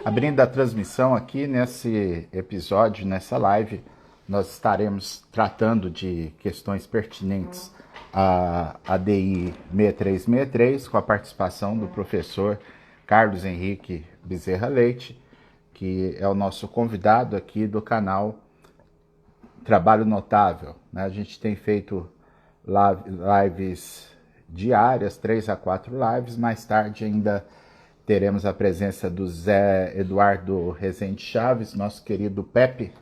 Abrindo a transmissão aqui nesse episódio, nessa live, nós estaremos tratando de questões pertinentes à ADI 6363, com a participação do professor Carlos Henrique Bezerra Leite, que é o nosso convidado aqui do canal Trabalho Notável. A gente tem feito lives diárias, 3 a 4 lives, mais tarde ainda teremos a presença do Zé Eduardo Rezende Chaves, nosso querido Pepe,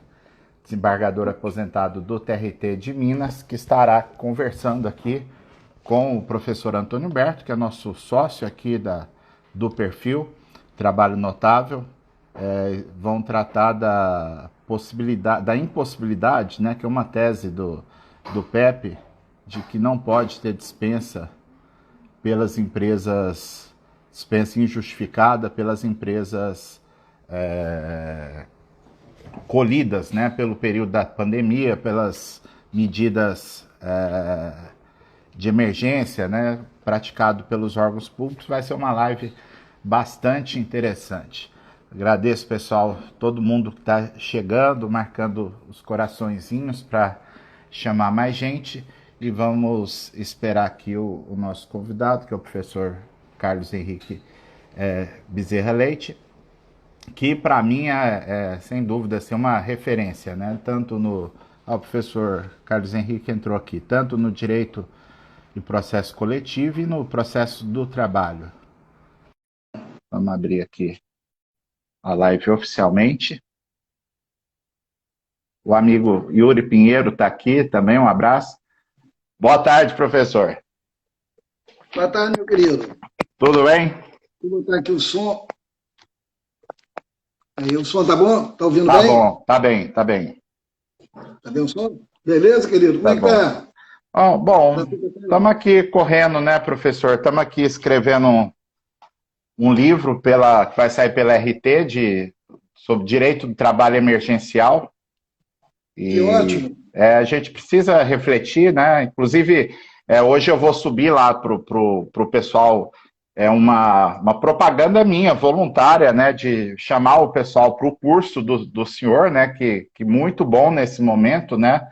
desembargador aposentado do TRT de Minas, que estará conversando aqui com o professor Antônio Humberto, que é nosso sócio aqui do perfil Trabalho Notável. Vão tratar da possibilidade, da impossibilidade, né, que é uma tese do Pepe, de que não pode ter dispensa pelas empresas, dispensa injustificada pelas empresas colhidas, né, pelo período da pandemia, pelas medidas de emergência, né, praticado pelos órgãos públicos. Vai ser uma live bastante interessante. Agradeço, pessoal, todo mundo que está chegando, marcando os coraçõezinhos para chamar mais gente, e vamos esperar aqui o nosso convidado, que é o professor Carlos Henrique Bezerra Leite, que para mim sem dúvida ser uma referência, né? Tanto o professor Carlos Henrique entrou aqui, tanto no direito de processo coletivo e no processo do trabalho. Vamos abrir aqui a live oficialmente. O amigo Yuri Pinheiro está aqui também, um abraço. Boa tarde, professor. Boa tarde, meu querido. Tudo bem? Vou botar aqui o som. Aí, o som tá bom? Tá ouvindo Tá bem? bom, tá bem, tá bem. Tá bem o som? Beleza, querido? Como é que tá? Bom, estamos aqui correndo, né, professor? Estamos aqui escrevendo um livro que vai sair pela RT sobre direito do trabalho emergencial. Que ótimo. A gente precisa refletir, né? Inclusive, hoje eu vou subir lá pro pessoal uma propaganda minha, voluntária, né? De chamar o pessoal para o curso do senhor, né? Que muito bom nesse momento, né?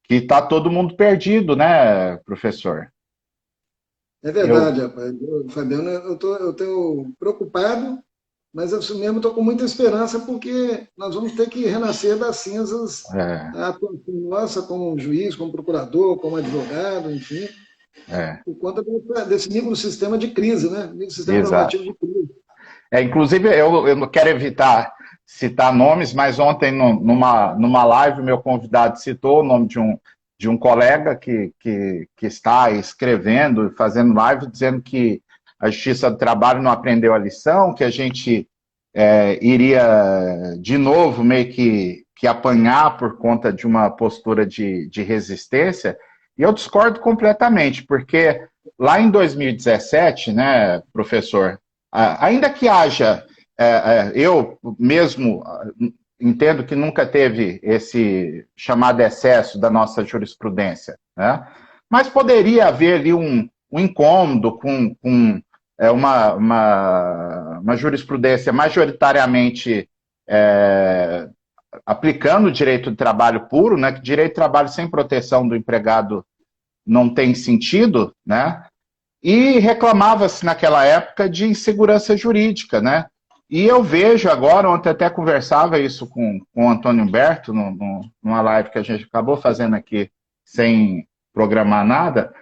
Que está todo mundo perdido, né, professor? É verdade, rapaz. Fabiano, eu tô preocupado, mas eu mesmo estou com muita esperança, porque nós vamos ter que renascer das cinzas da atuação nossa como juiz, como procurador, como advogado, enfim, por conta desse microsistema de crise, né? Microsistema normativo de crise. Inclusive, eu não quero evitar citar nomes, mas ontem, numa live, meu convidado citou o nome de um colega que está escrevendo, fazendo live, dizendo que a Justiça do Trabalho não aprendeu a lição, que a gente iria, de novo, meio que apanhar por conta de uma postura de resistência, e eu discordo completamente, porque lá em 2017, né, professor, ainda que haja, eu mesmo entendo que nunca teve esse chamado excesso da nossa jurisprudência, né? Mas poderia haver ali um incômodo com uma jurisprudência majoritariamente aplicando o direito do trabalho puro, né? Que direito de trabalho sem proteção do empregado não tem sentido, né? E reclamava-se naquela época de insegurança jurídica, né? E eu vejo agora, ontem até conversava isso com o Antônio Humberto, numa live que a gente acabou fazendo aqui sem programar nada,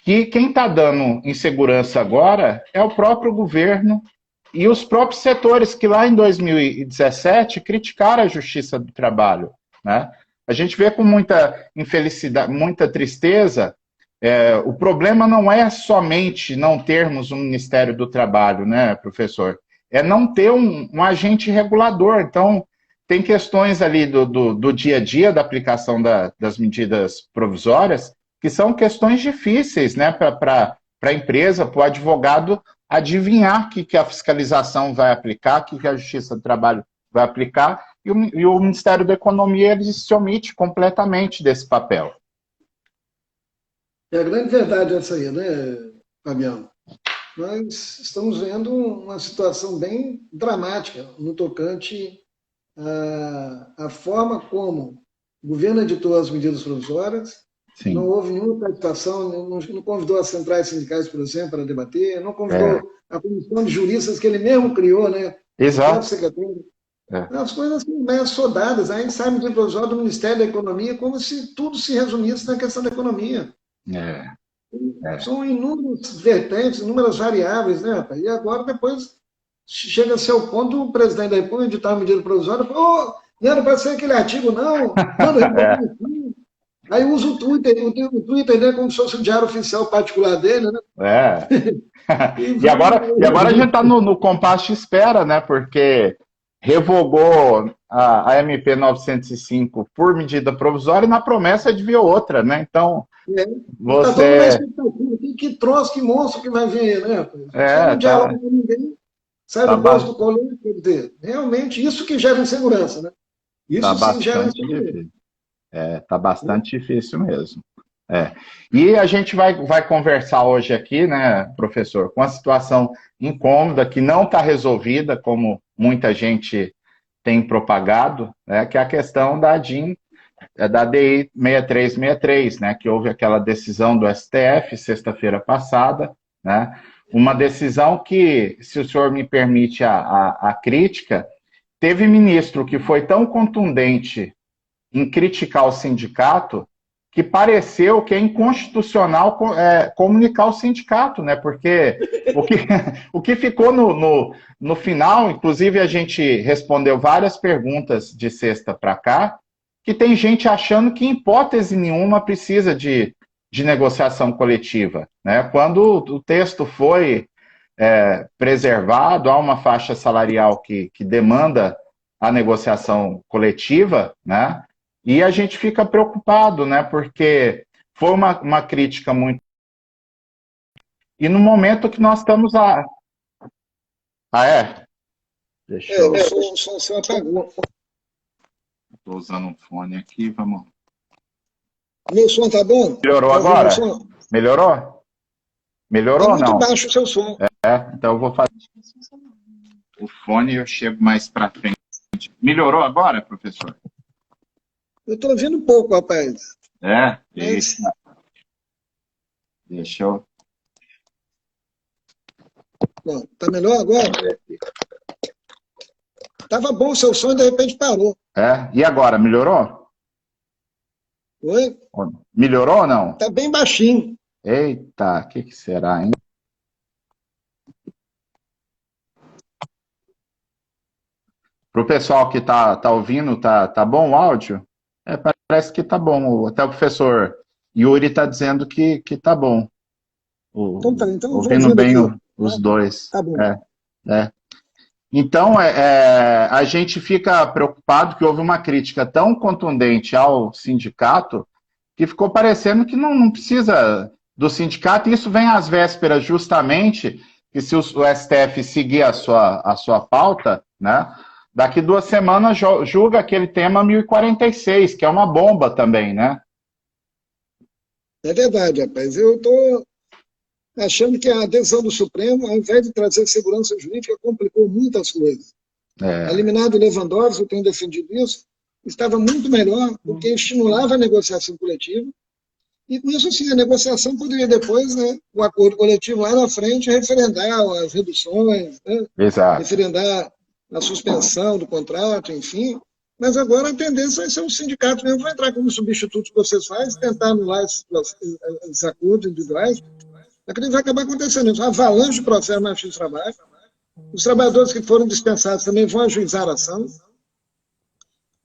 que quem está dando insegurança agora é o próprio governo e os próprios setores que lá em 2017 criticaram a Justiça do Trabalho, né? A gente vê com muita infelicidade, muita tristeza. O problema não é somente não termos um Ministério do Trabalho, né, professor? É não ter um agente regulador. Então, tem questões ali do dia a dia da aplicação das medidas provisórias que são questões difíceis, né, para a empresa, para o advogado adivinhar que a fiscalização vai aplicar, que a Justiça do Trabalho vai aplicar, e o Ministério da Economia ele se omite completamente desse papel. É a grande verdade essa aí, né, Fabiano? nós estamos vendo uma situação bem dramática no tocante à forma como o governo editou as medidas provisórias. Sim. Não houve nenhuma participação, não convidou as centrais sindicais, por exemplo, para debater, não convidou a comissão de juristas que ele mesmo criou, né? Exato. As coisas assim, meio assodadas. A gente sai medida provisória do Ministério da Economia como se tudo se resumisse na questão da economia. São inúmeras vertentes, inúmeras variáveis, né, rapaz? E agora, depois, chega-se ao ponto do presidente da República editar uma medida provisória e fala, não pode ser aquele artigo, não, Aí usa o Twitter, né, como se fosse o diário oficial particular dele, né? E agora a gente está no compasso de espera, né? Porque revogou a MP 905 por medida provisória e na promessa de vir outra, né? Então, você... Que troço, que monstro que vai vir, né? Não dialoga com ninguém, sai do bolso do colete, quer dizer, realmente isso que gera insegurança, né? Isso sim gera insegurança. Tá bastante difícil mesmo. E a gente vai conversar hoje aqui, né, professor, com a situação incômoda que não está resolvida, como muita gente tem propagado, né, que é a questão da DIN, da DI 6363, né, que houve aquela decisão do STF sexta-feira passada, né, uma decisão que, se o senhor me permite a crítica, teve ministro que foi tão contundente em criticar o sindicato, que pareceu que é inconstitucional comunicar o sindicato, né? Porque o que ficou no final, inclusive a gente respondeu várias perguntas de sexta para cá, que tem gente achando que em hipótese nenhuma precisa de negociação coletiva, né? Quando o texto foi preservado, há uma faixa salarial que demanda a negociação coletiva, né? E a gente fica preocupado, né? Porque foi uma crítica muito... E no momento que nós estamos a... Deixa eu... O som apagou. Estou usando um fone aqui, vamos... Meu som tá bom? Melhorou agora? Melhorou? Melhorou ou não? Muito baixo o seu som. Então eu vou fazer o fone e eu chego mais para frente. Melhorou agora, professor? Eu estou ouvindo pouco, rapaz. Deixa eu... Bom, tá melhor agora? Tava bom o seu som e de repente parou. E agora, melhorou? Oi? Melhorou ou não? Tá bem baixinho. Eita, o que será, hein? Pro pessoal que tá ouvindo, tá bom o áudio? Parece que tá bom. Até o professor Yuri tá dizendo que tá bom. Então ouvindo bem os dois. Tá bom. Então, a gente fica preocupado que houve uma crítica tão contundente ao sindicato que ficou parecendo que não precisa do sindicato, e isso vem às vésperas justamente que se o STF seguir a sua pauta, né, daqui 2 semanas julga aquele tema 1046, que é uma bomba também, né? É verdade, rapaz. Eu estou achando que a decisão do Supremo, ao invés de trazer segurança jurídica, complicou muitas coisas. A liminar do Lewandowski, eu tenho defendido isso, estava muito melhor, porque estimulava a negociação coletiva, e com isso, assim, a negociação poderia depois, né, o acordo coletivo lá na frente, referendar as reduções, né, referendar a suspensão do contrato, enfim. Mas agora a tendência vai ser o sindicato mesmo, vai entrar como substituto que vocês fazem, tentar anular esses acordos individuais. Acredito que vai acabar acontecendo isso. Uma avalanche de processo na Justiça do Trabalho. Os trabalhadores que foram dispensados também vão ajuizar a ação.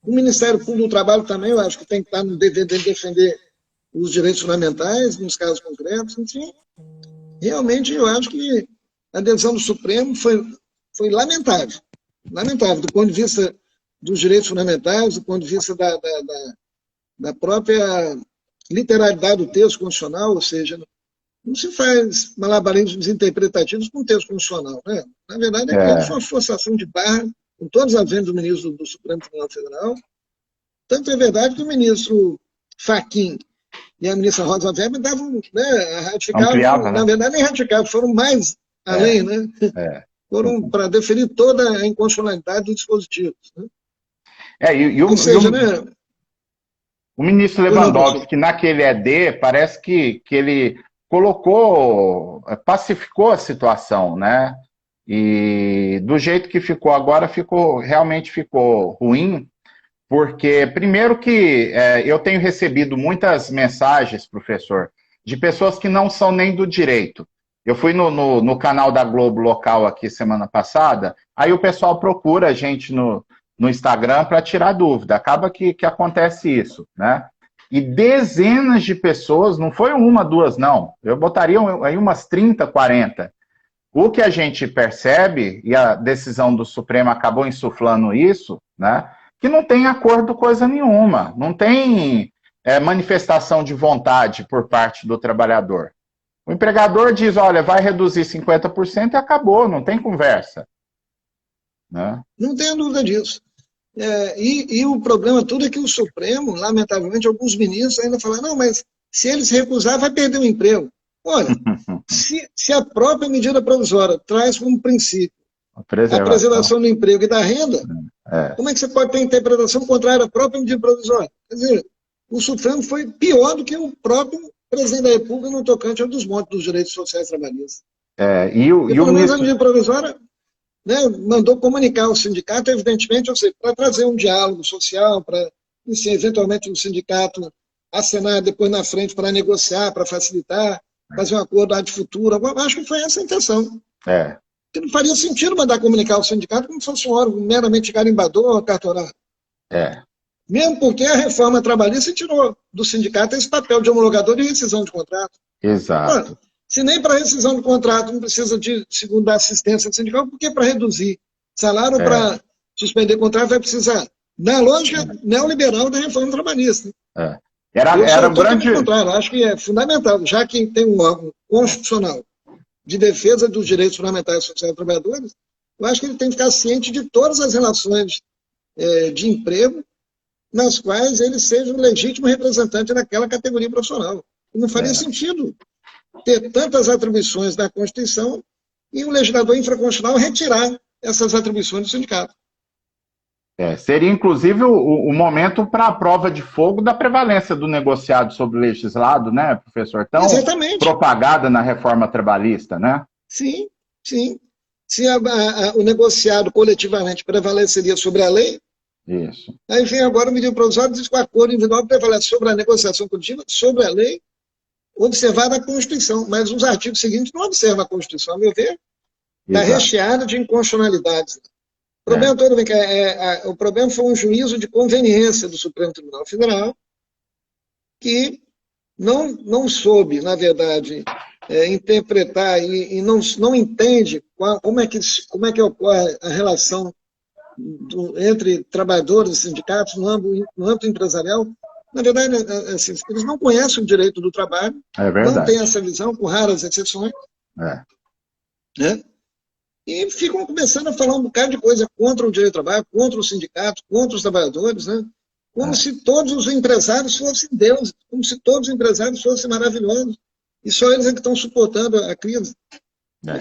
O Ministério Público do Trabalho também, eu acho que tem que estar no dever de defender os direitos fundamentais, nos casos concretos, enfim. Realmente, eu acho que a decisão do Supremo foi lamentável. Lamentável, do ponto de vista dos direitos fundamentais, do ponto de vista da própria literalidade do texto constitucional, ou seja, não se faz malabarismos interpretativos com o texto constitucional, né? Na verdade, aquilo foi uma forçação de barra, com todos os aventos do ministro do Supremo Tribunal Federal. Tanto é verdade que o ministro Fachin e a ministra Rosa Weber davam, né, ratificavam, na verdade, nem ratificavam, foram mais a lei, né? Foram para definir toda a inconstitucionalidade dos dispositivos. Né? Ou seja, né? O ministro Lewandowski, naquele ED, parece que ele pacificou a situação, né? E do jeito que ficou agora, realmente ficou ruim, porque, primeiro que eu tenho recebido muitas mensagens, professor, de pessoas que não são nem do direito. Eu fui no canal da Globo local aqui semana passada, aí o pessoal procura a gente no Instagram para tirar dúvida. Acaba que acontece isso, né? E dezenas de pessoas, não foi uma, duas, não. Eu botaria aí umas 30, 40. O que a gente percebe, e a decisão do Supremo acabou insuflando isso, né? Que não tem acordo coisa nenhuma. Não tem manifestação de vontade por parte do trabalhador. O empregador diz, olha, vai reduzir 50% e acabou, não tem conversa. Né? Não tenho dúvida disso. E o problema tudo é que o Supremo, lamentavelmente, alguns ministros ainda falam, não, mas se ele se recusar, vai perder o emprego. Olha, se a própria medida provisória traz como princípio a preservação do emprego e da renda, como é que você pode ter interpretação contrária à própria medida provisória? Quer dizer, o Supremo foi pior do que o próprio presidente da República no tocante ao desmonte dos direitos sociais trabalhistas. Pelo menos a medida provisória, né, mandou comunicar ao sindicato, evidentemente, ou seja, para trazer um diálogo social, para, eventualmente, o sindicato acenar depois na frente para negociar, para facilitar, fazer um acordo ad futuro. Acho que foi essa a intenção. Porque não faria sentido mandar comunicar ao sindicato como se fosse um órgão meramente carimbador ou cartorário. Mesmo porque a reforma trabalhista tirou do sindicato esse papel de homologador de rescisão de contrato. Exato. Se nem para rescisão de contrato não precisa de segunda assistência sindical, por que para reduzir salário ou para suspender contrato vai precisar? Na lógica neoliberal da reforma trabalhista. Era um grande... contrário, acho que é fundamental, já que tem um órgão constitucional de defesa dos direitos fundamentais e sociais dos trabalhadores, eu acho que ele tem que ficar ciente de todas as relações de emprego nas quais ele seja um legítimo representante daquela categoria profissional. E não faria sentido ter tantas atribuições da Constituição e o legislador infraconstitucional retirar essas atribuições do sindicato. Seria, inclusive, o momento para a prova de fogo da prevalência do negociado sobre o legislado, né, professor? Tão propagada na reforma trabalhista, né? Sim, sim. Se o negociado coletivamente prevaleceria sobre a lei, isso. Aí vem agora o medida provisória e diz que o acordo individual prevalece sobre a negociação coletiva, sobre a lei, observada a Constituição. Mas os artigos seguintes não observam a Constituição, a meu ver, está recheada de inconstitucionalidades. O problema todo o problema foi um juízo de conveniência do Supremo Tribunal Federal que não soube, na verdade, interpretar e não entende como é que ocorre a relação entre trabalhadores e sindicatos no âmbito empresarial. Na verdade, assim, eles não conhecem o direito do trabalho, não têm essa visão, com raras exceções, né? E ficam começando a falar um bocado de coisa contra o direito do trabalho, contra o sindicato, contra os trabalhadores, né? Como se todos os empresários fossem deuses, como se todos os empresários fossem maravilhosos, e só eles é que estão suportando a crise.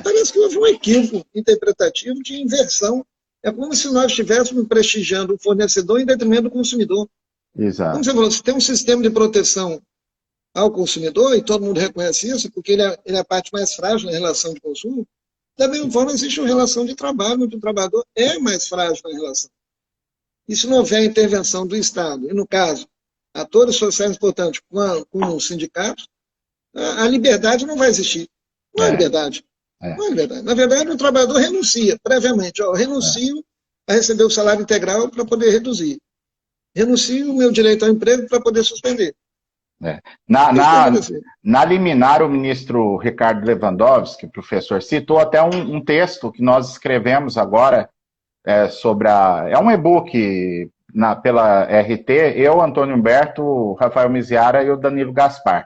Parece que houve um equívoco interpretativo de inversão. É como se nós estivéssemos prestigiando o fornecedor em detrimento do consumidor. Exato. Como você falou, se tem um sistema de proteção ao consumidor, e todo mundo reconhece isso, porque ele é a parte mais frágil na relação de consumo, da mesma forma existe uma relação de trabalho, onde o trabalhador é mais frágil na relação. E se não houver intervenção do Estado, e no caso, atores sociais importantes com os sindicatos, a liberdade não vai existir. Não é liberdade. Não é liberdade. Na verdade, o trabalhador renuncia previamente. Renuncio a receber o salário integral para poder reduzir. Renuncio o meu direito ao emprego para poder suspender. Na liminar, o ministro Ricardo Lewandowski, professor, citou até um texto que nós escrevemos agora sobre é um e-book pela RT, eu, Antônio Humberto, o Rafael Miziara e o Danilo Gaspar,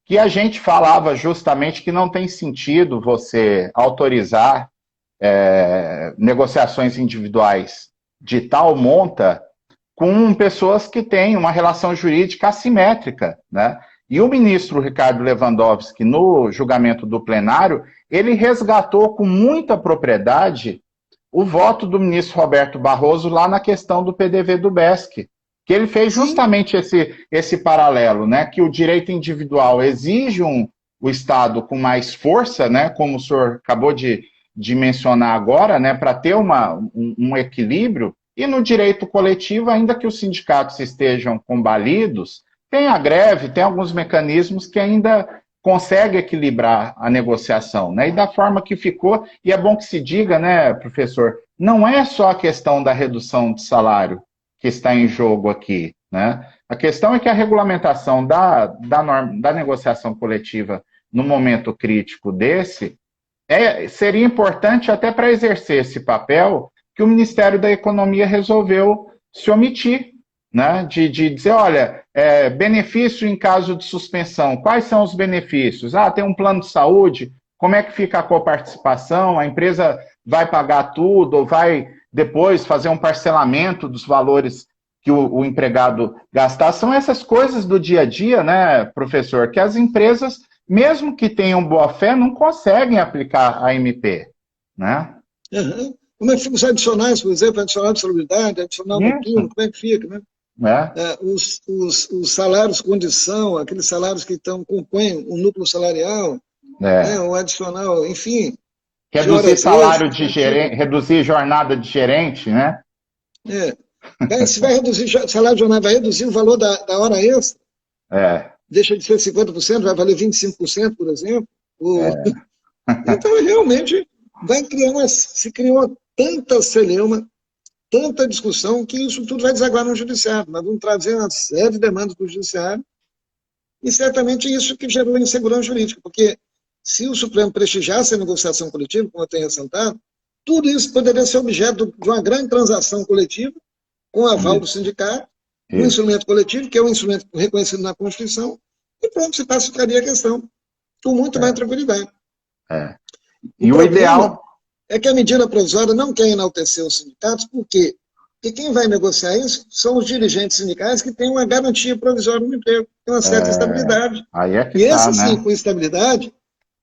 que a gente falava justamente que não tem sentido você autorizar negociações individuais de tal monta com pessoas que têm uma relação jurídica assimétrica, né? E o ministro Ricardo Lewandowski, no julgamento do plenário, ele resgatou com muita propriedade o voto do ministro Roberto Barroso lá na questão do PDV do BESC, que ele fez justamente esse paralelo, né, que o direito individual exige o Estado com mais força, né, como o senhor acabou de mencionar agora, né, para ter um equilíbrio, e no direito coletivo, ainda que os sindicatos estejam combalidos, tem a greve, tem alguns mecanismos que ainda conseguem equilibrar a negociação, né? E da forma que ficou, e é bom que se diga, né, professor, não é só a questão da redução de salário que está em jogo aqui, né? A questão é que a regulamentação da negociação coletiva no momento crítico desse seria importante até para exercer esse papel que o Ministério da Economia resolveu se omitir, né, de dizer, olha, benefício em caso de suspensão, quais são os benefícios? Tem um plano de saúde, como é que fica a coparticipação? A empresa vai pagar tudo ou vai depois fazer um parcelamento dos valores que o empregado gastar? São essas coisas do dia a dia, né, professor, que as empresas, mesmo que tenham boa fé, não conseguem aplicar a MP, né? Uhum. Como é que ficam os adicionais, por exemplo, adicional de salubridade, adicional noturno, como é que fica, né? Os salários condição, aqueles salários que compõem o núcleo salarial, né, o adicional, enfim. Reduzir salário de gerente, reduzir jornada de gerente, né? Se vai reduzir salário de jornada, vai reduzir o valor da hora extra. Deixa de ser 50%, vai valer 25%, por exemplo. Então, realmente, se criou tanta celeuma, tanta discussão, que isso tudo vai desaguar no judiciário. Nós vamos trazer uma série de demandas para o judiciário, e certamente isso que gerou insegurança jurídica, porque se o Supremo prestigiasse a negociação coletiva, como eu tenho ressaltado, tudo isso poderia ser objeto de uma grande transação coletiva, com aval do sindicato, um instrumento coletivo, que é um instrumento reconhecido na Constituição, e pronto, se pacificaria a questão com muito mais tranquilidade. E o ideal é que a medida provisória não quer enaltecer os sindicatos, por quê? Porque quem vai negociar isso são os dirigentes sindicais que têm uma garantia provisória no emprego, tem uma certa estabilidade. E esse sim, com estabilidade,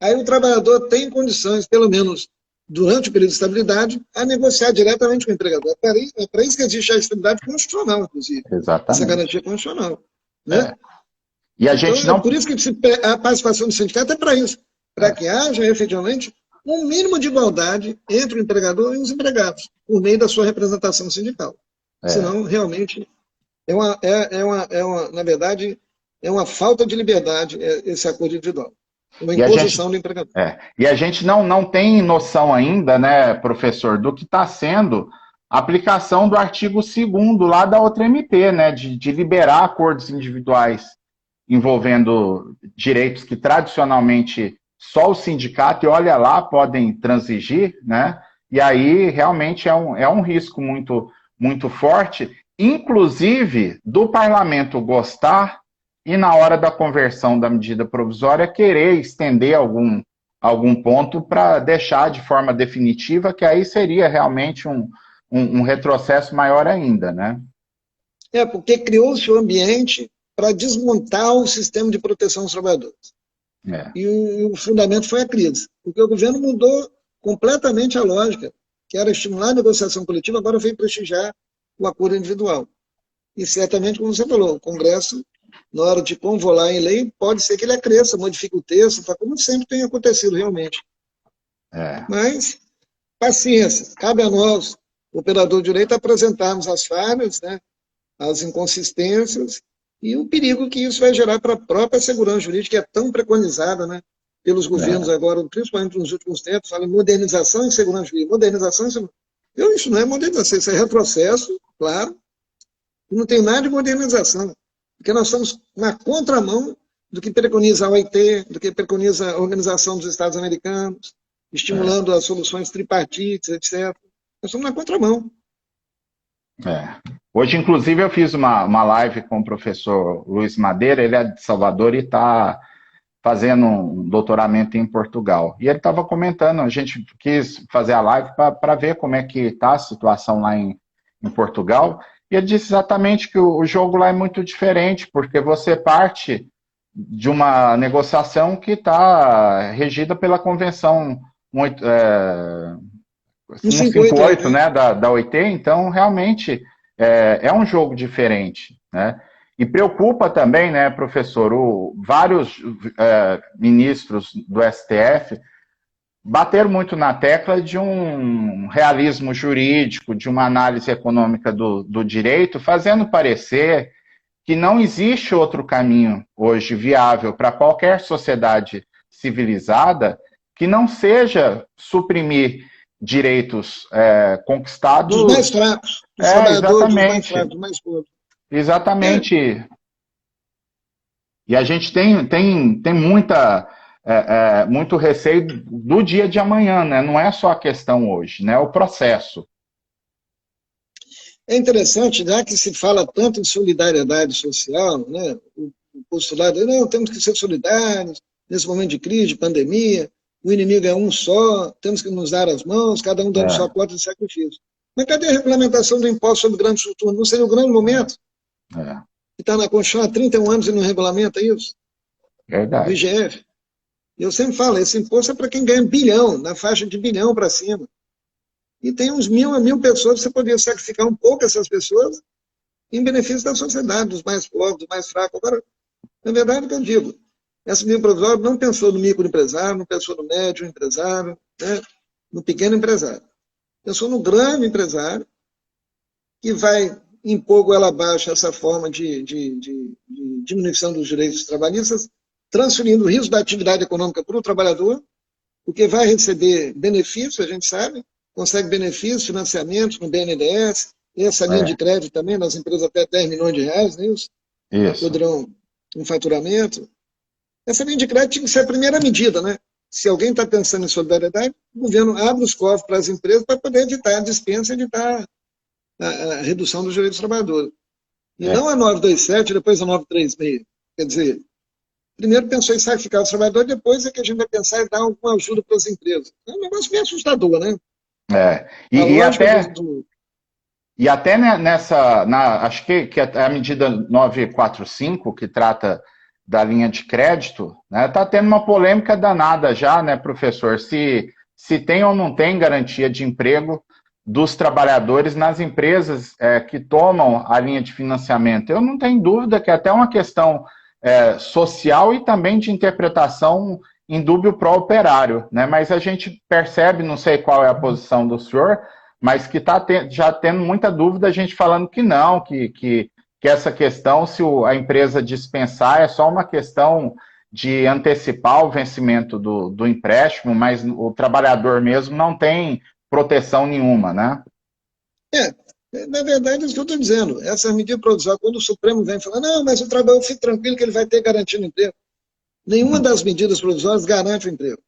aí o trabalhador tem condições, pelo menos durante o período de estabilidade, a negociar diretamente com o empregador. É para isso que existe a estabilidade constitucional, inclusive. Exatamente. Essa garantia constitucional. Né? E a gente não... É por isso que a participação do sindicato é para isso, para que haja efetivamente um mínimo de igualdade entre o empregador e os empregados, por meio da sua representação sindical. Senão, realmente, na verdade, é uma falta de liberdade esse acordo individual. Uma imposição do empregador. E a gente não tem noção ainda, né, professor, do que está sendo a aplicação do artigo 2º lá da outra MP, né, de liberar acordos individuais envolvendo direitos que tradicionalmente só o sindicato, e olha lá, podem transigir, né? E aí realmente é um risco muito, muito forte, inclusive do parlamento gostar e na hora da conversão da medida provisória querer estender algum ponto para deixar de forma definitiva, que aí seria realmente um retrocesso maior ainda, né? Porque criou-se o ambiente para desmontar o sistema de proteção aos trabalhadores. E o fundamento foi a crise, porque o governo mudou completamente a lógica, que era estimular a negociação coletiva, agora veio prestigiar o acordo individual. E certamente, como você falou, o Congresso, na hora de convolar em lei, pode ser que ele acresça, modifique o texto, como sempre tem acontecido realmente. Mas, paciência, cabe a nós, operador de direito, apresentarmos as falhas, né, as inconsistências, e o perigo que isso vai gerar para a própria segurança jurídica, que é tão preconizada, né, pelos governos agora, principalmente nos últimos tempos, falam em modernização e segurança jurídica. Modernização e segurança. Isso não é modernização, isso é retrocesso, claro, e não tem nada de modernização, porque nós estamos na contramão do que preconiza a OIT, do que preconiza a Organização dos Estados Americanos, estimulando as soluções tripartites, etc. Nós estamos na contramão. Hoje, inclusive, eu fiz uma live com o professor Luiz Madeira, ele é de Salvador e está fazendo um doutoramento em Portugal. E ele estava comentando, a gente quis fazer a live para ver como é que está a situação lá em Portugal, e ele disse exatamente que o jogo lá é muito diferente, porque você parte de uma negociação que está regida pela Convenção 158, né, da OIT, então realmente é um jogo diferente, né? E preocupa também, né, professor, vários ministros do STF bateram muito na tecla de um realismo jurídico, de uma análise econômica do direito, fazendo parecer que não existe outro caminho hoje viável para qualquer sociedade civilizada que não seja suprimir direitos conquistados... Dos mais fracos, dos trabalhadores, dos mais fracos, dos mais pobres. Exatamente. E a gente tem muito receio do dia de amanhã, né? Não é só a questão hoje, né? É o processo. É interessante, já que se fala tanto em solidariedade social, né? O postulado, não, temos que ser solidários nesse momento de crise, de pandemia, o inimigo é um só, temos que nos dar as mãos, cada um dando sua cota de sacrifício. Mas cadê a regulamentação do imposto sobre grandes fortunas? Não seria o grande momento? Que está na Constituição há 31 anos e não regulamenta isso? Verdade. Do IGF. Eu sempre falo, esse imposto é para quem ganha bilhão, na faixa de bilhão para cima. E tem uns 1.000 a 1.000 pessoas, você poderia sacrificar um pouco essas pessoas em benefício da sociedade, dos mais pobres, dos mais fracos. Agora, na verdade, o que eu digo, essa medida provisória não pensou no microempresário, não pensou no médio empresário, né, no pequeno empresário. Pensou no grande empresário, que vai impor goela abaixo essa forma de diminuição dos direitos trabalhistas, transferindo o risco da atividade econômica para o trabalhador, porque vai receber benefício, a gente sabe, consegue benefícios, financiamentos no BNDES, e essa linha de crédito também, nas empresas até 10 milhões de reais, não é isso? Isso. Poderão um faturamento. Essa linha de crédito tinha que ser a primeira medida, né? Se alguém está pensando em solidariedade, o governo abre os cofres para as empresas para poder evitar a dispensa, evitar a redução dos direitos dos trabalhadores. E não a 927, depois a 936. Quer dizer, primeiro pensou em sacrificar os trabalhadores, depois é que a gente vai pensar em dar alguma ajuda para as empresas. É um negócio bem assustador, né? E até nessa, acho que a medida 945, que trata da linha de crédito, está tendo uma polêmica danada já, né, professor? Se tem ou não tem garantia de emprego dos trabalhadores nas empresas que tomam a linha de financiamento. Eu não tenho dúvida que é até uma questão social e também de interpretação em dúbio pró-operário, né? Mas a gente percebe, não sei qual é a posição do senhor, mas que está já tendo muita dúvida, a gente falando que não, que essa questão, se a empresa dispensar, é só uma questão de antecipar o vencimento do empréstimo, mas o trabalhador mesmo não tem proteção nenhuma, né? Na verdade, é isso que eu estou dizendo. Essa medida provisória, quando o Supremo vem falar, não, mas o trabalhador fique tranquilo que ele vai ter garantia no emprego. Nenhuma das medidas provisórias garante o emprego.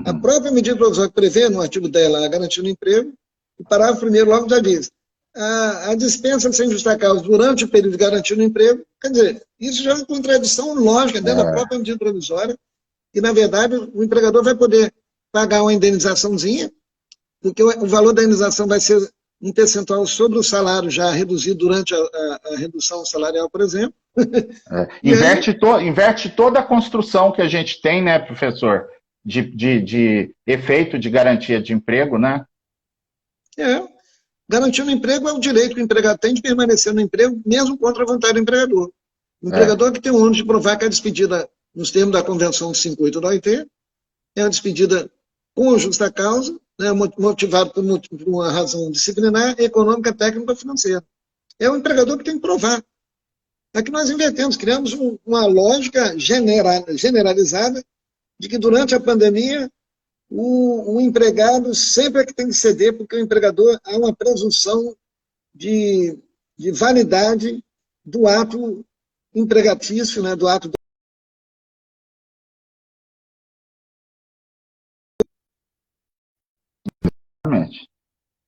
A própria medida provisória que prevê, no artigo 10 lá, a garantia do emprego, o parágrafo 1º logo já diz, a dispensa sem justa causa durante o período de garantia do emprego, quer dizer, isso já é uma contradição lógica dentro da própria medida provisória, e, na verdade, o empregador vai poder pagar uma indenizaçãozinha, porque o valor da indenização vai ser um percentual sobre o salário já reduzido durante a redução salarial, por exemplo. Inverte toda a construção que a gente tem, né, professor, de efeito de garantia de emprego, né? Garantia no emprego é o direito que o empregado tem de permanecer no emprego, mesmo contra a vontade do empregador. O empregador que tem o ônus de provar que a despedida, nos termos da Convenção 58 da OIT, é uma despedida com justa causa, né, motivado por uma razão disciplinar, econômica, técnica ou financeira. É o empregador que tem que provar. É que nós invertemos, criamos uma lógica generalizada de que durante a pandemia o empregado sempre é que tem que ceder, porque o empregador há uma presunção de validade do ato empregatício, né, do ato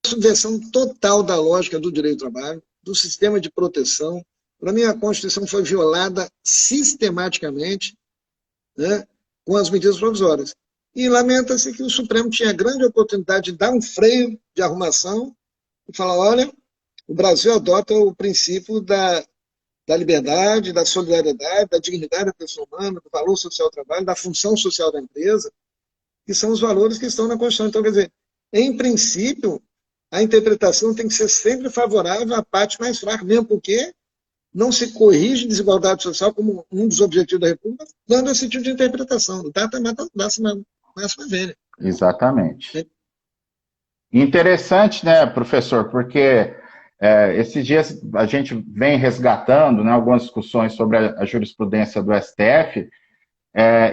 subversão total da lógica do direito do trabalho, do sistema de proteção. Para mim, a Constituição foi violada sistematicamente, né, com as medidas provisórias. E lamenta-se que o Supremo tinha grande oportunidade de dar um freio de arrumação e falar, olha, o Brasil adota o princípio da da liberdade, da solidariedade, da dignidade da pessoa humana, do valor social do trabalho, da função social da empresa, que são os valores que estão na Constituição. Então, quer dizer, em princípio, a interpretação tem que ser sempre favorável à parte mais fraca, mesmo porque não se corrige desigualdade social como um dos objetivos da República, dando esse tipo de interpretação. Data máxima velha. Exatamente. Interessante, né, professor, porque esses dias a gente vem resgatando, né, algumas discussões sobre a jurisprudência do STF.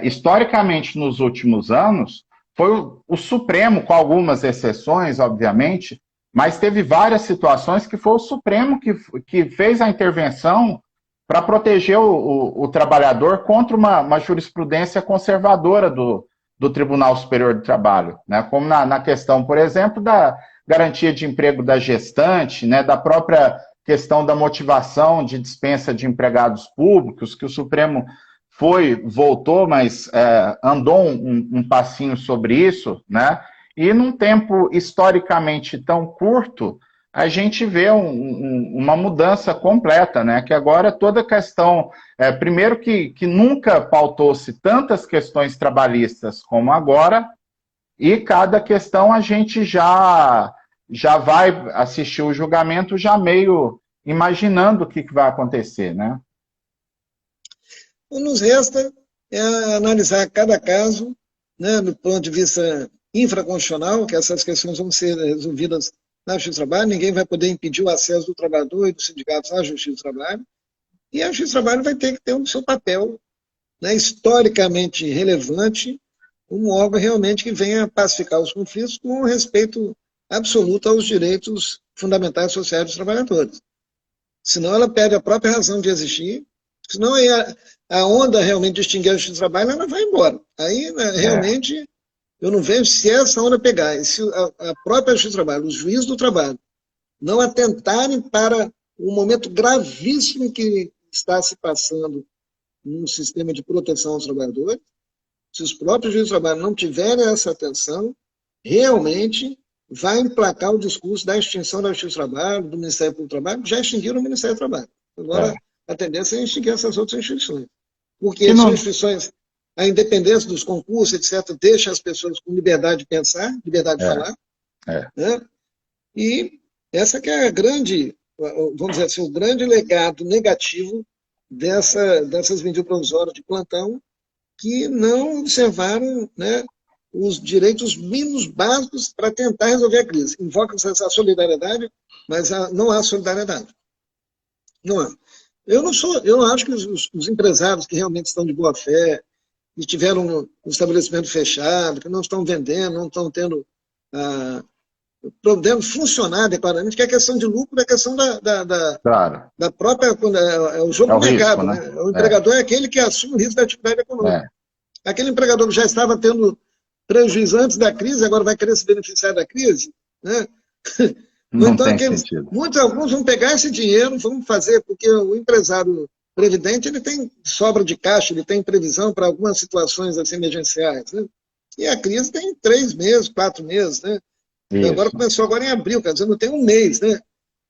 Historicamente, nos últimos anos, foi o Supremo, com algumas exceções, obviamente, mas teve várias situações que foi o Supremo que fez a intervenção para proteger o trabalhador contra uma jurisprudência conservadora do Tribunal Superior do Trabalho, né? Como na questão, por exemplo, da garantia de emprego da gestante, né? Da própria questão da motivação de dispensa de empregados públicos, que o Supremo voltou, mas andou um passinho sobre isso, né? E num tempo historicamente tão curto, a gente vê uma mudança completa, né? Que agora toda questão, primeiro que nunca pautou-se tantas questões trabalhistas como agora, e cada questão a gente já vai assistir o julgamento já meio imaginando o que vai acontecer, né? O que nos resta analisar cada caso, né, do ponto de vista infraconstitucional, que essas questões vão ser resolvidas na Justiça do Trabalho, ninguém vai poder impedir o acesso do trabalhador e dos sindicatos à Justiça do Trabalho, e a Justiça do Trabalho vai ter que ter o seu papel, né, historicamente relevante, um órgão realmente que venha pacificar os conflitos com respeito absoluto aos direitos fundamentais sociais dos trabalhadores. Senão ela perde a própria razão de existir, senão a onda realmente de extinguir a Justiça do Trabalho, ela vai embora. Aí, né, realmente, eu não vejo se essa onda pegar, e se a própria Justiça do Trabalho, os juízes do trabalho, não atentarem para o momento gravíssimo que está se passando num sistema de proteção aos trabalhadores, se os próprios juízes do trabalho não tiverem essa atenção, realmente vai emplacar o discurso da extinção da Justiça do Trabalho, do Ministério Público do Trabalho, já extinguiram o Ministério do Trabalho. Agora, a tendência é extinguir essas outras instituições. Porque são instituições, a independência dos concursos, etc., deixa as pessoas com liberdade de pensar, liberdade de falar. Né? E essa que é a grande, vamos dizer assim, o grande legado negativo dessas medidas provisórias de plantão, que não observaram, né, os direitos mínimos básicos para tentar resolver a crise. Invoca-se a solidariedade, mas não há solidariedade. Não há. Eu acho que os empresários que realmente estão de boa fé, que tiveram um estabelecimento fechado, que não estão vendendo, não estão tendo podendo funcionar adequadamente, que é a questão de lucro, é a questão da própria, o jogo do mercado. Risco, né? O empregador é aquele que assume o risco da atividade econômica. Aquele empregador que já estava tendo prejuízo antes da crise, agora vai querer se beneficiar da crise, né? Não então, alguns vão pegar esse dinheiro, vão fazer, porque o empresário previdente ele tem sobra de caixa, ele tem previsão para algumas situações assim, emergenciais. Né? E a crise tem 3 meses, 4 meses. Né? Agora começou agora em abril, quer dizer, não tem um mês, né?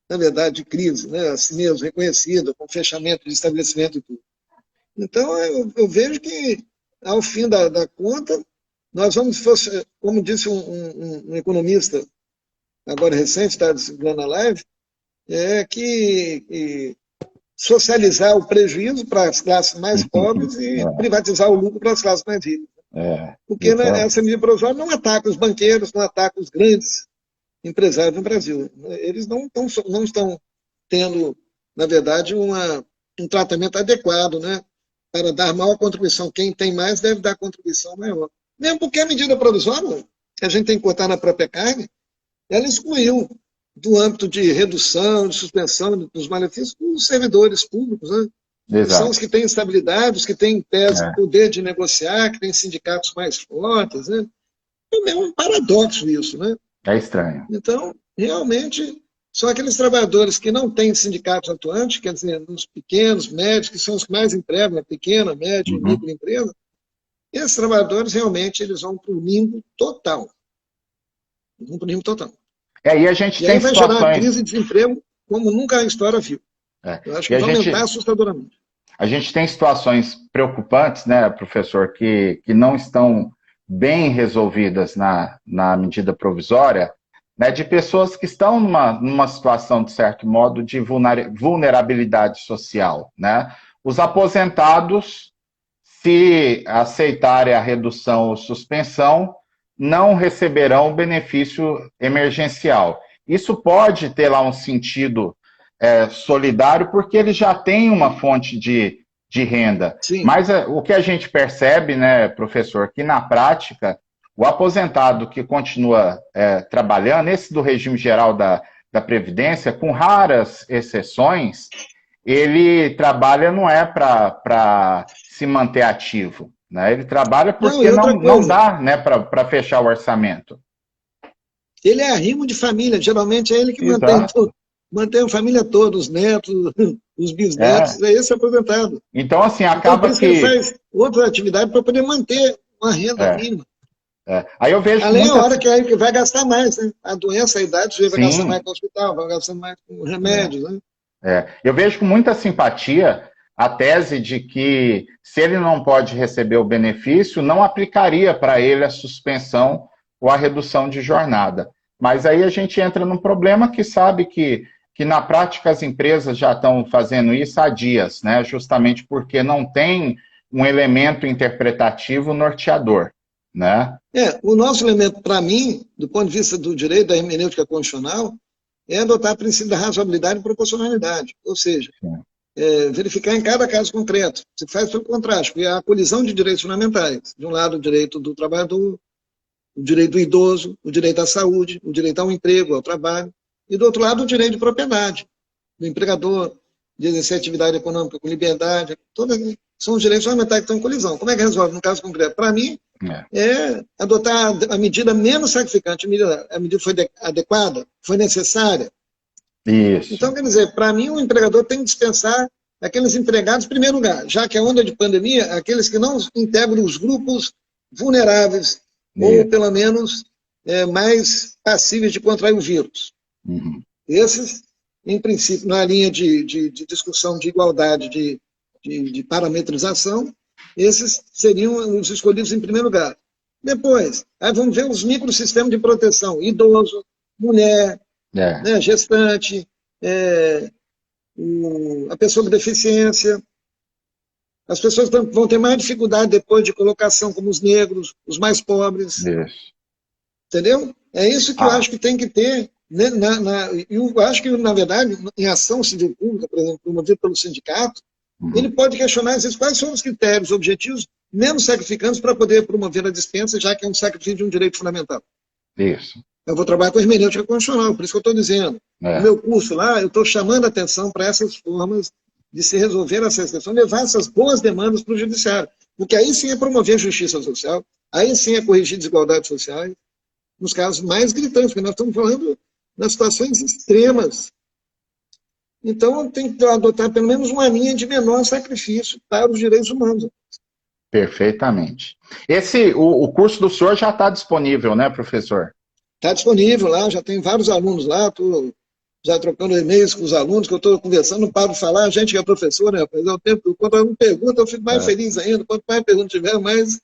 Na verdade, de crise, né? Assim mesmo, reconhecida, com fechamento de estabelecimento e tudo. Então, eu vejo que, ao fim da conta, nós vamos, como disse um economista, agora recente, está discutindo na live, que socializar o prejuízo para as classes mais pobres e privatizar o lucro para as classes mais ricas. Porque essa medida provisória não ataca os banqueiros, não ataca os grandes empresários no Brasil. Eles não estão tendo, na verdade, um tratamento adequado, né, para dar maior contribuição. Quem tem mais deve dar contribuição maior. Mesmo porque a medida provisória, que a gente tem que cortar na própria carne, ela excluiu do âmbito de redução, de suspensão dos malefícios os servidores públicos, né? Que são os que têm estabilidade, os que têm, em tese, poder de negociar, que têm sindicatos mais fortes. Né? É um paradoxo isso. Né? É estranho. Então, realmente, são aqueles trabalhadores que não têm sindicatos atuantes, quer dizer, nos pequenos, médios, que são os que mais empregam, a pequena, média e microempresa. Esses trabalhadores, realmente, eles vão para o limbo total. Vão para o limbo total. E a gente e aí vai gerar uma crise de desemprego como nunca a história viu. Eu acho que vai aumentar assustadoramente. A gente tem situações preocupantes, né, professor, que não estão bem resolvidas na medida provisória, né, de pessoas que estão numa situação, de certo modo, de vulnerabilidade social, né? Os aposentados, se aceitarem a redução ou suspensão, não receberão o benefício emergencial. Isso pode ter lá um sentido solidário, porque ele já tem uma fonte de renda. Sim. Mas o que a gente percebe, né, professor, que na prática, o aposentado que continua trabalhando, esse do regime geral da Previdência, com raras exceções, ele trabalha não é para se manter ativo, né? Ele trabalha porque não dá, né, para fechar o orçamento. Ele é arrimo de família, geralmente é ele que mantém a família toda, os netos, os bisnetos, é esse aposentado. Então, assim, acaba que ele faz outra atividade para poder manter uma renda mínima. Aí eu vejo além da hora que vai gastar mais, né? A doença, a idade, você vai gastar mais com o hospital, vai gastar mais com remédios, né? Eu vejo com muita simpatia a tese de que, se ele não pode receber o benefício, não aplicaria para ele a suspensão ou a redução de jornada. Mas aí a gente entra num problema que sabe que na prática as empresas já estão fazendo isso há dias, né? Justamente porque não tem um elemento interpretativo norteador, né? O nosso elemento, para mim, do ponto de vista do direito da hermenêutica constitucional, é adotar o princípio da razoabilidade e proporcionalidade, ou seja, verificar em cada caso concreto. Se faz pelo contraste, porque há a colisão de direitos fundamentais. De um lado, o direito do trabalhador, o direito do idoso, o direito à saúde, o direito ao emprego, ao trabalho, e do outro lado, o direito de propriedade, do empregador, de exercer atividade econômica com liberdade, são os direitos fundamentais que estão em colisão. Como é que resolve no caso concreto? Para mim, é adotar a medida menos sacrificante, a medida foi adequada, foi necessária. Isso. Então, quer dizer, para mim, o empregador tem que dispensar aqueles empregados, em primeiro lugar, já que a onda de pandemia, aqueles que não integram os grupos vulneráveis, ou pelo menos mais passíveis de contrair o vírus. Uhum. Esses, em princípio, na linha de discussão de igualdade, de parametrização, esses seriam os escolhidos em primeiro lugar. Depois, aí vamos ver os microsistemas de proteção, idoso, mulher, né, gestante, a pessoa com deficiência. As pessoas vão ter mais dificuldade depois de colocação, como os negros, os mais pobres. Isso. Entendeu? É isso que eu acho que tem que ter. Né, eu acho que, na verdade, em ação civil pública, por exemplo, promovida pelo sindicato, ele pode questionar, às vezes, quais são os critérios, objetivos menos sacrificantes para poder promover a dispensa, já que é um sacrifício de um direito fundamental. Isso. Eu vou trabalhar com hermenêutica constitucional, por isso que eu estou dizendo. No meu curso lá, eu estou chamando a atenção para essas formas de se resolver essa questão, levar essas boas demandas para o judiciário. Porque aí sim é promover justiça social, aí sim é corrigir desigualdades sociais, nos casos mais gritantes, porque nós estamos falando nas situações extremas. Então, tem que adotar pelo menos uma linha de menor sacrifício para os direitos humanos. Perfeitamente. O curso do senhor já está disponível, né, professor? Está disponível lá, já tem vários alunos lá, estou já trocando e-mails com os alunos, que eu estou conversando, não paro de falar, a gente que é professor, né, rapaz, quando alguém pergunta, eu fico mais feliz ainda, quanto mais perguntas tiver, mais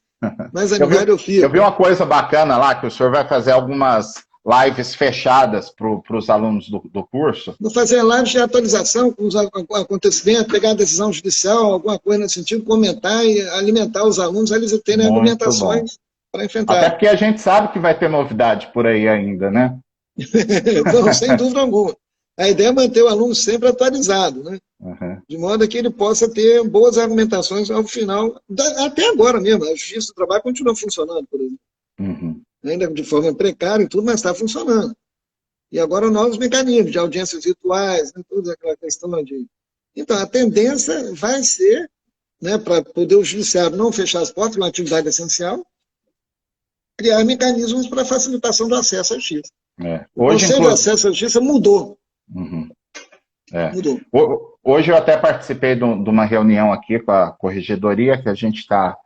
animado eu fico. Eu vi uma coisa bacana lá, que o senhor vai fazer algumas lives fechadas para os alunos do curso. Vou fazer lives de atualização com os acontecimentos, pegar a decisão judicial, alguma coisa nesse sentido, comentar e alimentar os alunos, eles terem argumentações para enfrentar. Até porque a gente sabe que vai ter novidade por aí ainda, né? Não, sem dúvida alguma. A ideia é manter o aluno sempre atualizado, né? De modo que ele possa ter boas argumentações ao final, até agora mesmo. A Justiça do Trabalho continua funcionando, por exemplo. Ainda de forma precária e tudo, mas está funcionando. E agora novos mecanismos de audiências virtuais, né, toda aquela questão de... Então, a tendência vai ser, né, para poder o judiciário não fechar as portas, uma atividade essencial, criar mecanismos para facilitação do acesso à justiça. O conceito do acesso à justiça mudou. Mudou. Hoje eu até participei de uma reunião aqui com a corregedoria, que a gente está...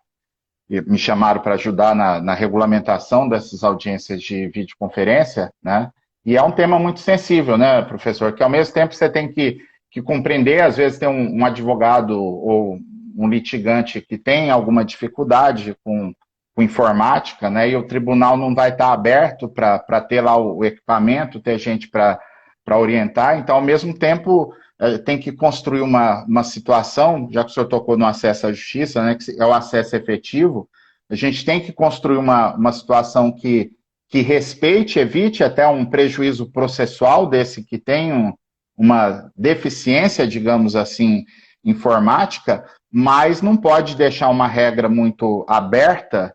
Me chamaram para ajudar na regulamentação dessas audiências de videoconferência, né? E é um tema muito sensível, né, professor? Que ao mesmo tempo você tem que que compreender, às vezes tem um advogado ou um litigante que tem alguma dificuldade com informática, né, e o tribunal não vai estar aberto para ter lá o equipamento, ter gente para orientar, então, ao mesmo tempo, tem que construir uma situação, já que o senhor tocou no acesso à justiça, né, que é o acesso efetivo, a gente tem que construir uma situação que respeite, evite até um prejuízo processual desse que tem uma deficiência, digamos assim, informática, mas não pode deixar uma regra muito aberta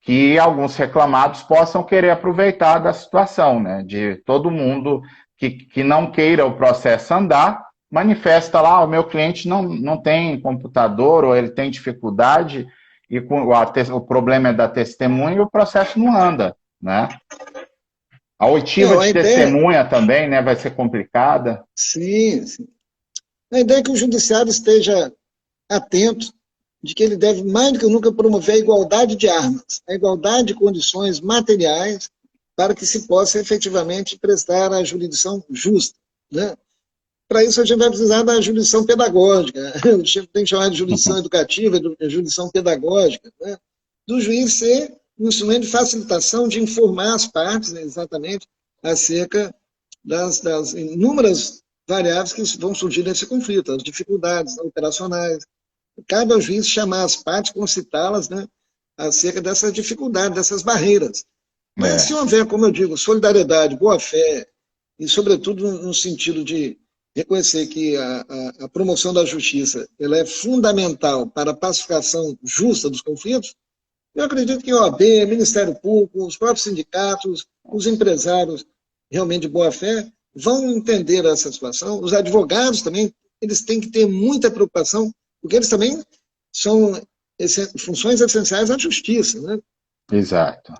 que alguns reclamados possam querer aproveitar da situação, né? De todo mundo que não queira o processo andar, manifesta lá, o meu cliente não tem computador, ou ele tem dificuldade, e o problema é da testemunha e o processo não anda, né? A oitiva de testemunha também, né, vai ser complicada. Sim, sim. A ideia é que o judiciário esteja atento de que ele deve, mais do que nunca, promover a igualdade de armas, a igualdade de condições materiais para que se possa efetivamente prestar a jurisdição justa, né? Para isso a gente vai precisar da jurisdição pedagógica, tem que chamar de jurisdição educativa, de jurisdição pedagógica, né? Do juiz ser um instrumento de facilitação, de informar as partes, né, exatamente, acerca das inúmeras variáveis que vão surgir nesse conflito, as dificuldades operacionais. Cabe ao juiz chamar as partes, concitá-las, né, acerca dessas dificuldades, dessas barreiras. Mas se houver, como eu digo, solidariedade, boa-fé, e sobretudo no sentido de reconhecer que a promoção da justiça ela é fundamental para a pacificação justa dos conflitos, eu acredito que a OAB, Ministério Público, os próprios sindicatos, os empresários realmente de boa-fé vão entender essa situação. Os advogados também, eles têm que ter muita preocupação, porque eles também são funções essenciais à justiça, né? Exato.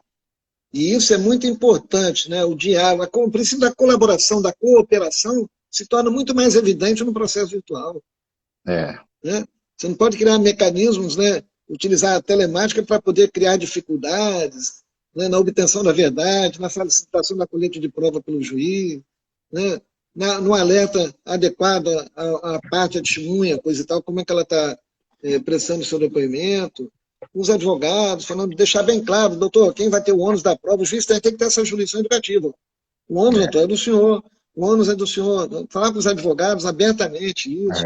E isso é muito importante, né? O diálogo, o princípio da colaboração, da cooperação, se torna muito mais evidente no processo virtual. Né? Você não pode criar mecanismos, né? Utilizar a telemática para poder criar dificuldades, né? Na obtenção da verdade, na solicitação da colheita de prova pelo juiz, né? No alerta adequado à parte, à testemunha, coisa e tal, como é que ela está prestando o seu depoimento. Os advogados falando, deixar bem claro, doutor, quem vai ter o ônus da prova, o juiz tem que ter essa jurisdição educativa. O ônus, doutor, é do senhor, o ônus é do senhor. Falar com os advogados abertamente isso.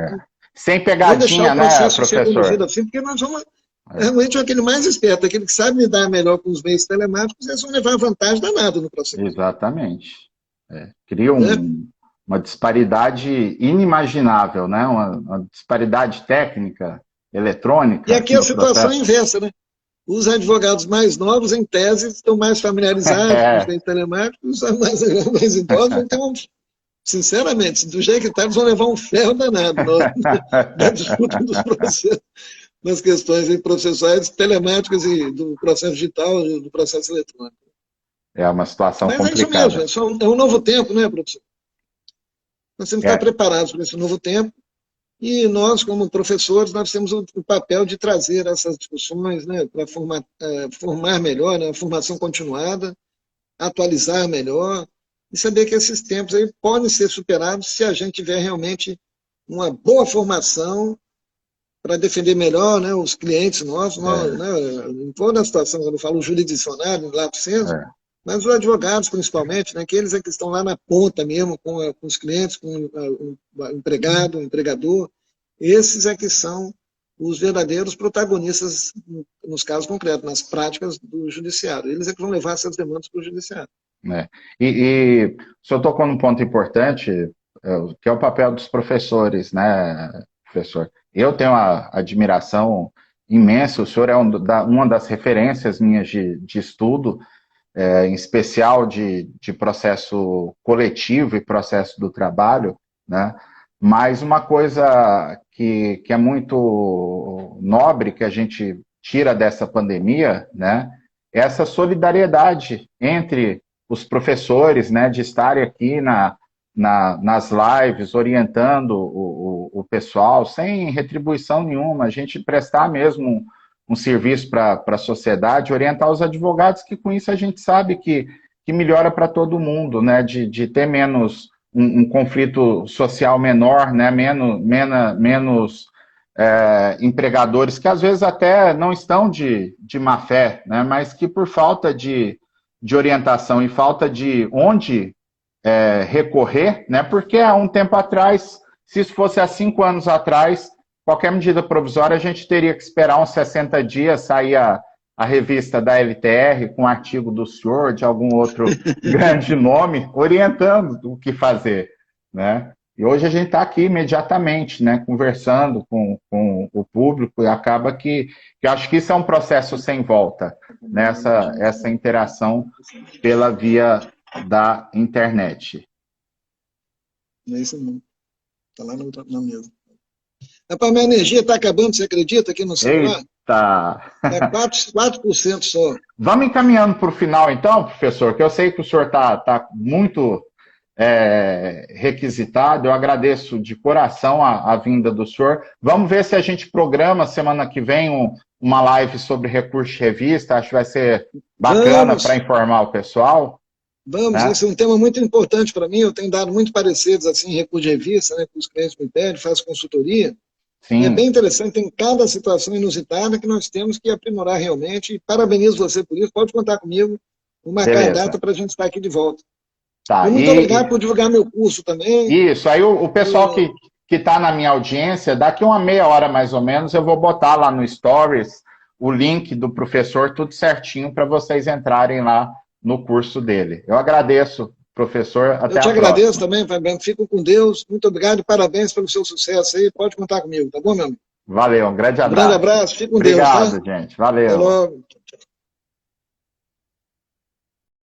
Sem pegadinha, né, professor? Assim, porque nós vamos, realmente, aquele mais esperto, aquele que sabe lidar melhor com os meios telemáticos, eles vão levar vantagem danada no processo. Exatamente. Cria uma disparidade inimaginável, né? Uma disparidade técnica, eletrônica. E aqui a situação é inversa, né? Os advogados mais novos, em tese, estão mais familiarizados com os meios telemáticos, os mais idosos vão ter sinceramente, do jeito que está, eles vão levar um ferro danado na disputa dos processos, nas questões processuais telemáticas e do processo digital e do processo eletrônico. É uma situação complicada. Mas é isso mesmo, é um novo tempo, né, professor? Nós temos que estar preparados para esse novo tempo. E nós, como professores, nós temos o papel de trazer essas discussões, né, para formar melhor, né, a formação continuada, atualizar melhor, e saber que esses tempos aí podem ser superados se a gente tiver realmente uma boa formação para defender melhor, né, os clientes nossos, né, em toda a situação, quando eu falo jurisdicionário, lato sensu, mas os advogados, principalmente, né, que eles é que estão lá na ponta mesmo, com os clientes, com o empregado, o empregador, esses é que são os verdadeiros protagonistas, nos casos concretos, nas práticas do judiciário. Eles é que vão levar essas demandas para o judiciário. E o senhor tocou num ponto importante, que é o papel dos professores, né, professor? Eu tenho uma admiração imensa, o senhor é uma das referências minhas de estudo, em especial de processo coletivo e processo do trabalho, né? Mas uma coisa que é muito nobre, que a gente tira dessa pandemia, né? É essa solidariedade entre os professores, né? De estarem aqui nas lives, orientando o pessoal, sem retribuição nenhuma, a gente prestar mesmo um serviço para a sociedade, orientar os advogados, que com isso a gente sabe que melhora para todo mundo, né? De ter menos um conflito social menor, né? Menos empregadores que às vezes até não estão de má fé, né? Mas que por falta de orientação e falta de onde recorrer, né? Porque há um tempo atrás, se isso fosse há 5 anos atrás, qualquer medida provisória a gente teria que esperar uns 60 dias, sair a revista da LTR com um artigo do senhor, de algum outro grande nome, orientando o que fazer, né? E hoje a gente está aqui imediatamente, né, conversando com o público, e acaba que eu acho que isso é um processo sem volta, nessa essa interação pela via da internet. É isso mesmo. Está lá na mesa. Rapaz, minha energia está acabando, você acredita, aqui no celular? Eita! É 4% só. Vamos encaminhando para o final, então, professor, que eu sei que o senhor está muito requisitado. Eu agradeço de coração a vinda do senhor. Vamos ver se a gente programa semana que vem uma live sobre recurso de revista. Acho que vai ser bacana para informar o pessoal. Vamos, né? Esse é um tema muito importante para mim. Eu tenho dado muito pareceres assim, em recurso de revista, né, que os clientes me pedem, faço consultoria. Sim. E é bem interessante, tem cada situação inusitada que nós temos que aprimorar realmente. E parabenizo você por isso. Pode contar comigo. Vou marcar a data para a gente estar aqui de volta. Tá. Muito obrigado por divulgar meu curso também. Isso, aí o pessoal que está na minha audiência, daqui uma meia hora mais ou menos, eu vou botar lá no Stories o link do professor, tudo certinho, para vocês entrarem lá no curso dele. Eu agradeço, professor. Até a próxima. Eu te agradeço também, Fabiano. Fico com Deus. Muito obrigado e parabéns pelo seu sucesso aí. Pode contar comigo, tá bom, meu amigo? Valeu, um grande abraço. Um grande abraço, fique com Deus. Obrigado, tá? gente. Valeu. Até logo.